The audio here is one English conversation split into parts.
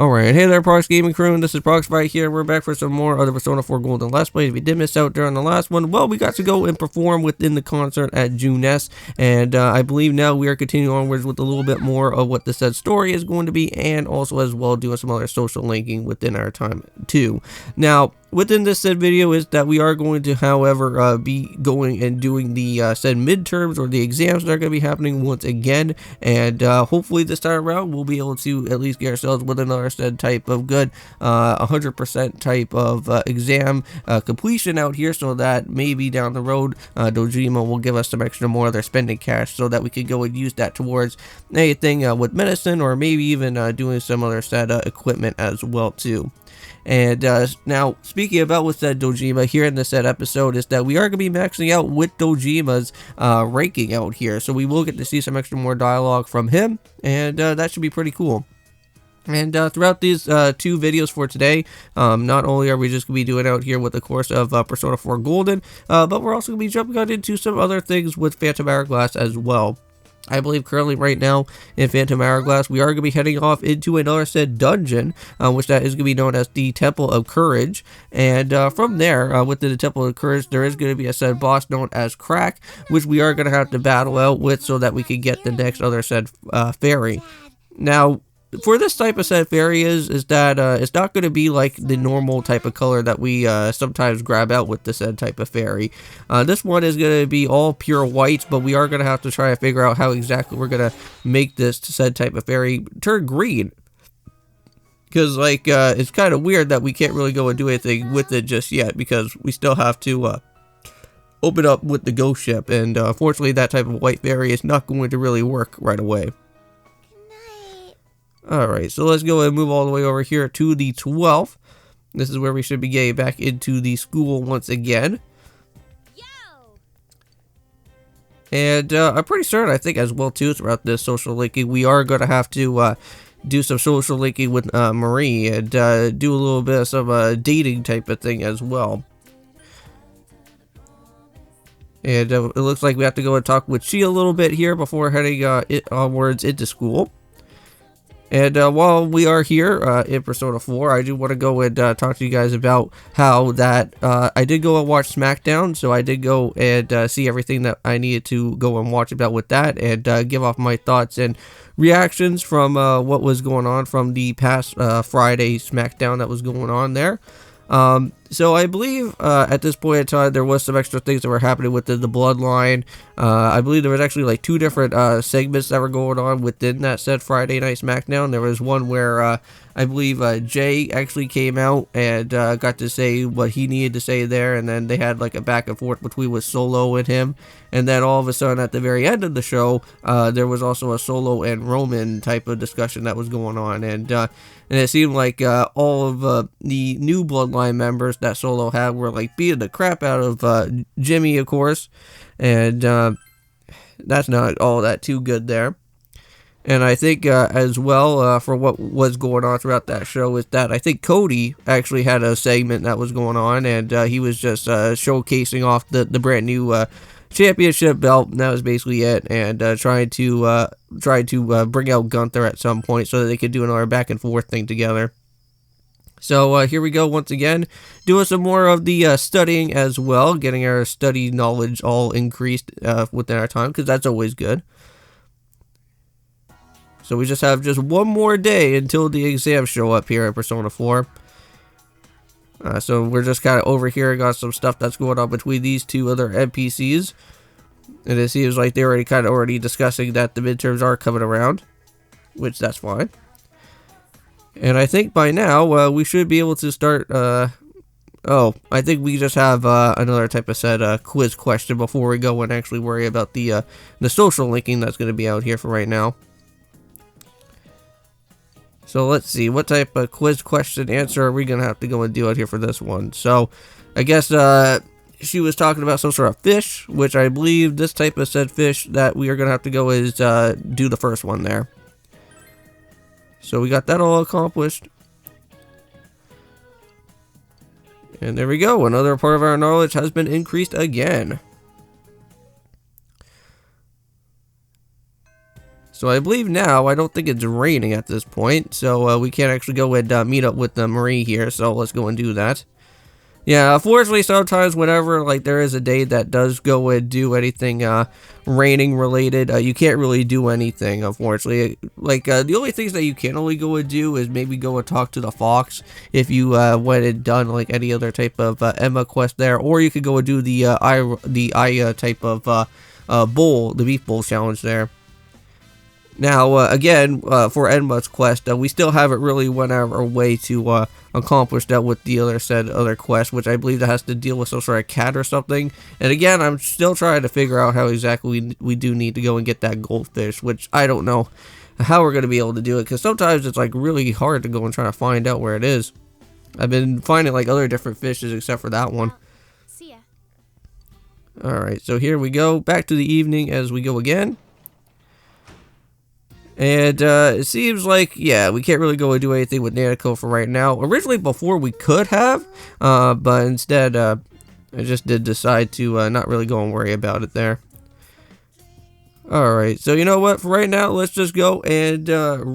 Alright, hey there Prox Gaming Crew, and this is Proxify here. We're back for some more other Persona 4 Golden Let's Plays. If you did miss out during the last one, well, we got to go and perform within the concert at Juness, and I believe now we are continuing onwards with a little bit more of what the said story is going to be, and also as well doing some other social linking within our time too. Now, within this said video is that we are going to, however, be going and doing the said midterms or the exams that are going to be happening once again, and hopefully this time around we'll be able to at least get ourselves with another said type of good 100% type of exam completion out here, so that maybe down the road Dojima will give us some extra more of their spending cash so that we could go and use that towards anything with medicine, or maybe even doing some other said equipment as well too. And now, speaking about what said Dojima here in this said episode is that we are going to be maxing out with Dojima's ranking out here. So we will get to see some extra more dialogue from him, and that should be pretty cool. And throughout these two videos for today, not only are we just going to be doing out here with the course of Persona 4 Golden, but we're also going to be jumping on into some other things with Phantom Hourglass as well. I believe currently right now in Phantom Hourglass we are going to be heading off into another said dungeon, which that is going to be known as the Temple of Courage, and from there within the Temple of Courage there is going to be a said boss known as Crack, which we are going to have to battle out with so that we can get the next other said fairy. Now, for this type of said fairy is that it's not going to be like the normal type of color that we sometimes grab out with the said type of fairy. This one is going to be all pure white, but we are going to have to try to figure out how exactly we're going to make this said type of fairy turn green. Because, like, it's kind of weird that we can't really go and do anything with it just yet, because we still have to open up with the ghost ship, and unfortunately that type of white fairy is not going to really work right away. Alright, so let's go and move all the way over here to the 12th. This is where we should be getting back into the school once again. And I'm pretty certain, I think as well too, throughout this social linking, we are going to have to do some social linking with Marie, and do a little bit of some dating type of thing as well. And it looks like we have to go and talk with she a little bit here before heading onwards into school. And while we are here in Persona 4, I do want to go and talk to you guys about how that I did go and watch SmackDown, so I did go and see everything that I needed to go and watch about with that, and give off my thoughts and reactions from what was going on from the past Friday SmackDown that was going on there. So I believe at this point in time there was some extra things that were happening within the bloodline. I believe there was actually like two different segments that were going on within that said Friday Night SmackDown. There was one where I believe Jay actually came out and got to say what he needed to say there, and then they had like a back and forth between with Solo and him, and then all of a sudden at the very end of the show there was also a Solo and Roman type of discussion that was going on, and it seemed like all of the new bloodline members that Solo had were like beating the crap out of Jimmy, of course, and that's not all that too good there. And I think as well for what was going on throughout that show is that I think Cody actually had a segment that was going on, and he was just showcasing off the brand new championship belt, and that was basically it, and trying to bring out Gunther at some point so that they could do another back and forth thing together. So here we go once again, doing some more of the studying as well, getting our study knowledge all increased within our time, because that's always good. So we just have one more day until the exams show up here at Persona 4. So we're just kind of overhearing on some stuff that's going on between these two other NPCs. And it seems like they're already discussing that the midterms are coming around, which that's fine. And I think by now we should be able to start. Oh, I think we just have another type of said quiz question before we go and actually worry about the social linking that's going to be out here for right now. So let's see, what type of quiz question answer are we going to have to go and do out here for this one? So I guess she was talking about some sort of fish, which I believe this type of said fish that we are going to have to go is do the first one there. So we got that all accomplished. And there we go, another part of our knowledge has been increased again. So I believe now, I don't think it's raining at this point, so we can't actually go and meet up with Marie here, so let's go and do that. Yeah, unfortunately, sometimes whenever, like, there is a day that does go and do anything, raining related, you can't really do anything, unfortunately. Like, the only things that you can only go and do is maybe go and talk to the fox if you, went and done, like, any other type of, Emma quest there, or you could go and do the, I type of, bowl, the beef bowl challenge there. Now, again, for Enma's quest, we still haven't really went out of our way to accomplish that with the other quest, which I believe that has to deal with some sort of cat or something. And again, I'm still trying to figure out how exactly we do need to go and get that goldfish, which I don't know how we're going to be able to do it, because sometimes it's like really hard to go and try to find out where it is. I've been finding like other different fishes except for that one. See ya. Alright, so here we go, back to the evening as we go again. And it seems like, yeah, we can't really go and do anything with Nanako for right now. Originally, before we could have, but instead, I just did decide to not really go and worry about it there. Alright, so you know what, for right now, let's just go and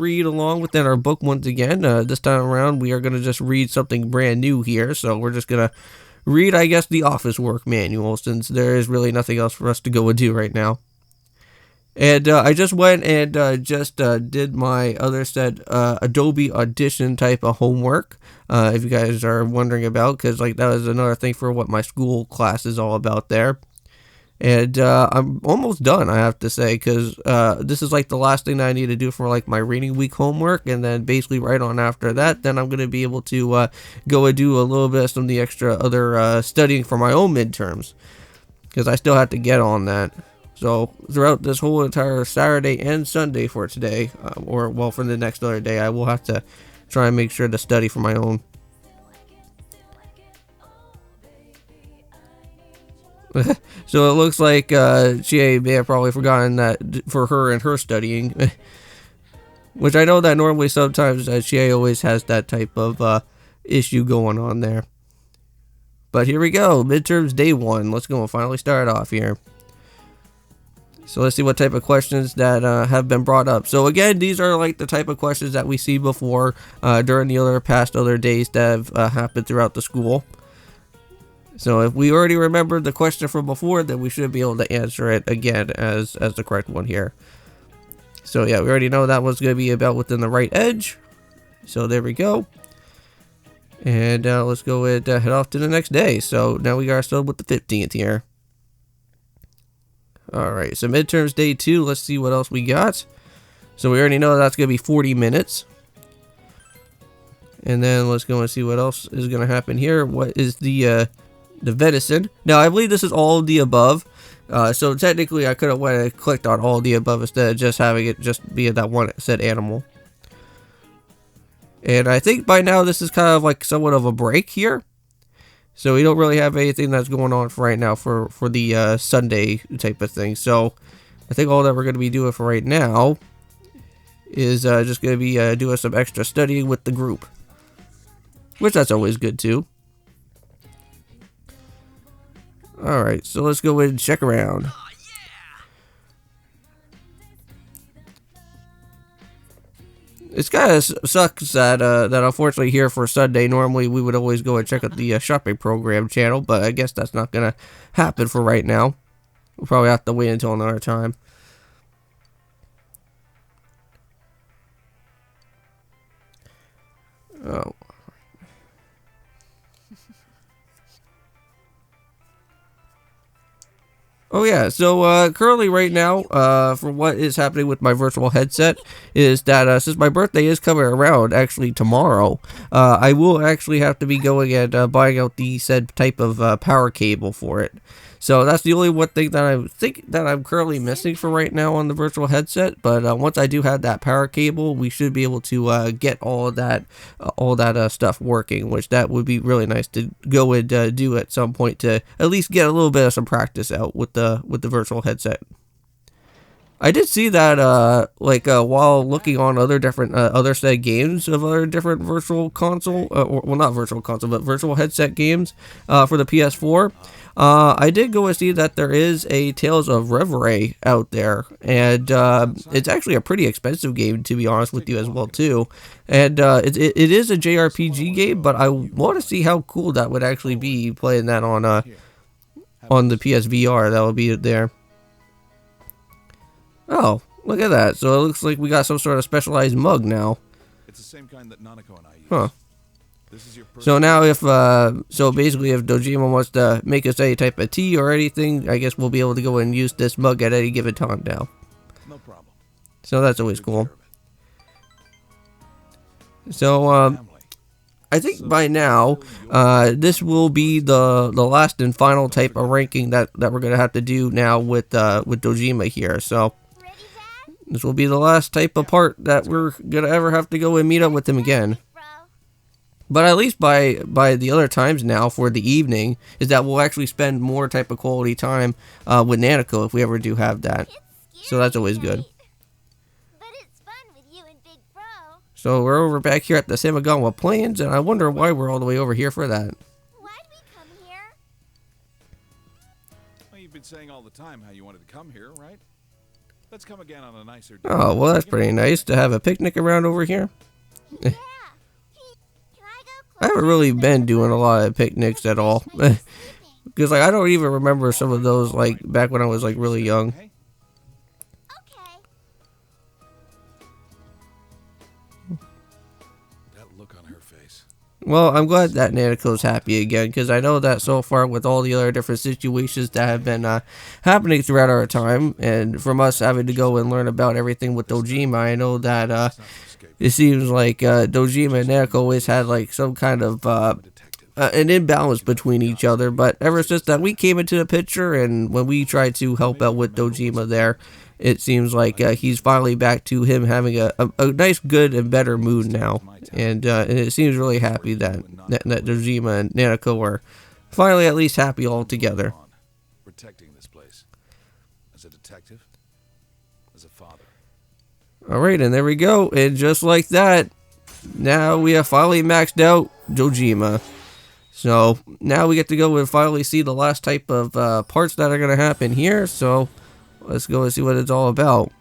read along within our book once again. This time around, we are going to just read something brand new here, so we're just going to read, I guess, the office work manual, since there is really nothing else for us to go and do right now. And I just went and did my other said Adobe Audition type of homework, if you guys are wondering about, because like that was another thing for what my school class is all about there. And I'm almost done, I have to say, because this is like the last thing that I need to do for like my reading week homework, and then basically right on after that, then I'm going to be able to go and do a little bit of some of the extra other studying for my own midterms, because I still have to get on that. So throughout this whole entire Saturday and Sunday for today, or well for the next other day, I will have to try and make sure to study for my own. So it looks like she may have probably forgotten that for her and her studying. Which I know that normally sometimes she always has that type of issue going on there. But here we go, midterms day 1. Let's go and finally start off here. So let's see what type of questions that have been brought up. So again, these are like the type of questions that we see before during the past days that have happened throughout the school. So if we already remember the question from before, then we should be able to answer it again as the correct one here. So yeah, we already know that one's going to be about within the right edge. So there we go. And let's go and head off to the next day. So now we got started with the 15th here. Alright, so midterms day 2, let's see what else we got. So we already know that's going to be 40 minutes. And then let's go and see what else is going to happen here. What is the venison? Now, I believe this is all of the above. So technically, I could have went and clicked on all of the above instead of just having it just be that one said animal. And I think by now this is kind of like somewhat of a break here. So we don't really have anything that's going on for right now for the Sunday type of thing. So I think all that we're going to be doing for right now is just going to be doing some extra studying with the group. Which that's always good too. Alright, so let's go and check around. It's kind of sucks that that unfortunately here for Sunday, normally we would always go and check out the shopping program channel, but I guess that's not going to happen for right now. We'll probably have to wait until another time. Oh. Oh yeah, so currently right now, for what is happening with my virtual headset, is that since my birthday is coming around actually tomorrow, I will actually have to be going and buying out the said type of power cable for it. So that's the only one thing that I think that I'm currently missing for right now on the virtual headset. But once I do have that power cable, we should be able to get all of that stuff working, which that would be really nice to go and do at some point to at least get a little bit of some practice out with the virtual headset. I did see that, while looking on other different, other set games of other different virtual console, well, not virtual console, but virtual headset games, for the PS4. I did go and see that there is a Tales of Reverie out there, and, it's actually a pretty expensive game, to be honest with you, as well, too. And, it is a JRPG game, but I want to see how cool that would actually be, playing that on the PSVR. That would be there. Oh, look at that. So it looks like we got some sort of specialized mug now. It's the same kind that Nanako and I use. Huh. This is your so now if, so basically if Dojima wants to make us any type of tea or anything, I guess we'll be able to go and use this mug at any given time now. No problem. So that's always cool. So, I think by now, this will be the last and final type of ranking that we're going to have to do now with Dojima here. So, this will be the last type of part that we're going to ever have to go and meet up with him again. But at least by the other times now for the evening, is that we'll actually spend more type of quality time with Nanako if we ever do have that. So that's always good. So we're over back here at the Samagawa Plains, and I wonder why we're all the way over here for that. Why'd we come here? Well, you've been saying all the time how you wanted to come here, right? Let's come again on a nicer day. Oh, well, that's pretty nice to have a picnic around over here. Yeah. I haven't really been doing a lot of picnics at all. Because, like, I don't even remember some of those, like, back when I was, like, really young. Well, I'm glad that Nanako's happy again, because I know that so far with all the other different situations that have been happening throughout our time, and from us having to go and learn about everything with Dojima, I know that it seems like Dojima and Nanako always had like some kind of an imbalance between each other, but ever since that we came into the picture, and when we tried to help out with Dojima there, it seems like he's finally back to him having a nice, good, and better mood now. And it seems really happy that Dojima and Nanako are finally at least happy all together. Protecting this place. As a detective, as a father. Alright, and there we go. And just like that, now we have finally maxed out Dojima. So now we get to go and finally see the last type of parts that are going to happen here. So let's go and see what it's all about.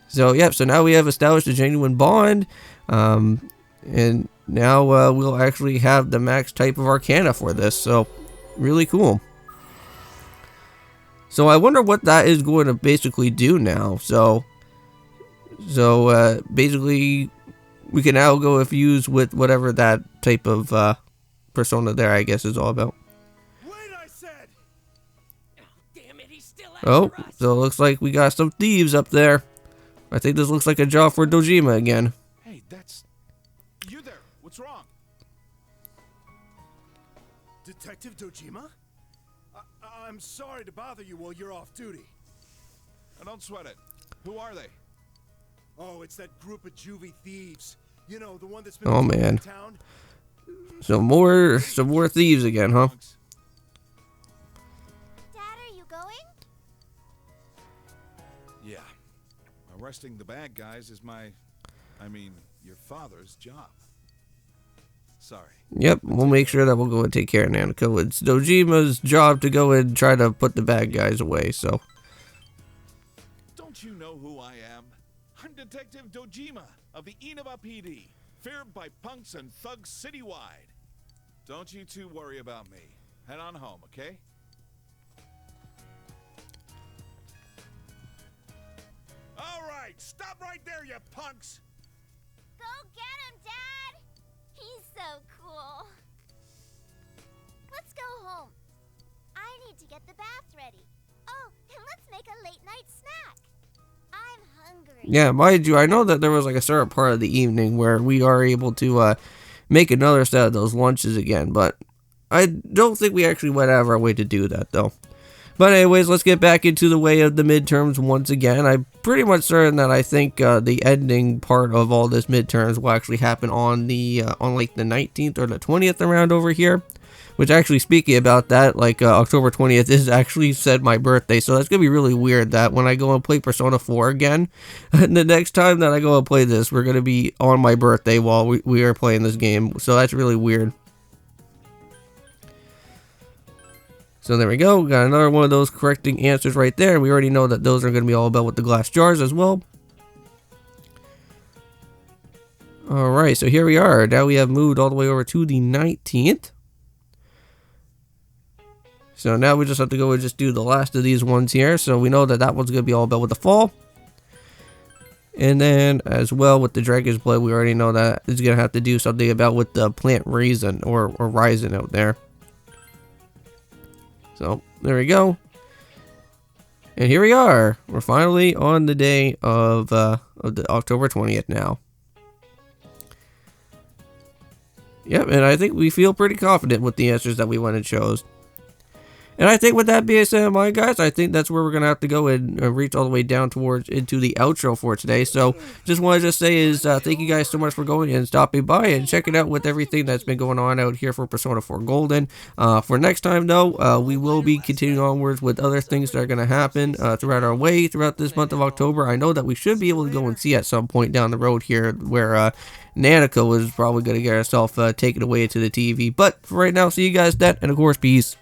So, yep, so now we have established a genuine bond. And now we'll actually have the max type of Arcana for this. So, really cool. So, I wonder what that is going to basically do now. So basically, we can now go and fuse with whatever that type of persona there, I guess, is all about. Oh, so it looks like we got some thieves up there. I think this looks like a job for Dojima again. Hey, that's... You there. What's wrong? Detective Dojima? I'm sorry to bother you while you're off duty. Now, don't sweat it. Who are they? Oh, it's that group of juvie thieves. You know, the one that's been man. Town. Some more thieves again, huh? Yeah. Arresting the bad guys is your father's job. Sorry. Yep, we'll make sure that we'll go and take care of Nanako. It's Dojima's job to go and try to put the bad guys away, so. Don't you know who I am? I'm Detective Dojima of the Inaba PD, feared by punks and thugs citywide. Don't you two worry about me. Head on home, okay? All right, stop right there, you punks! Go get him, Dad! He's so cool. Let's go home. I need to get the bath ready. Oh, and let's make a late night snack. I'm hungry. Yeah, mind you, I know that there was like a certain part of the evening where we are able to make another set of those lunches again, but I don't think we actually went out of our way to do that, though. But anyways, let's get back into the way of the midterms once again. I'm pretty much certain that I think the ending part of all this midterms will actually happen on the like the 19th or the 20th around over here. Which actually, speaking about that, like October 20th is actually said my birthday, so that's gonna be really weird that when I go and play Persona 4 again, the next time that I go and play this, we're gonna be on my birthday while we are playing this game, so that's really weird. So there we go, got another one of those correcting answers right there. We already know that those are gonna be all about with the glass jars as well. Alright, so here we are. Now we have moved all the way over to the 19th. So now we just have to go and just do the last of these ones here. So we know that that one's going to be all about with the fall. And then as well with the Dragon's Blood, we already know that it's going to have to do something about with the plant raisin or rising out there. So there we go. And here we are. We're finally on the day of the October 20th now. Yep, and I think we feel pretty confident with the answers that we went and chose. And I think with that being said, my guys, I think that's where we're going to have to go and reach all the way down towards into the outro for today. So just wanted to say is thank you guys so much for going and stopping by and checking out with everything that's been going on out here for Persona 4 Golden. For next time, though, we will be continuing onwards with other things that are going to happen throughout our way throughout this month of October. I know that we should be able to go and see at some point down the road here where Nanica was probably going to get herself taken away to the TV. But for right now, see you guys then, and of course, peace.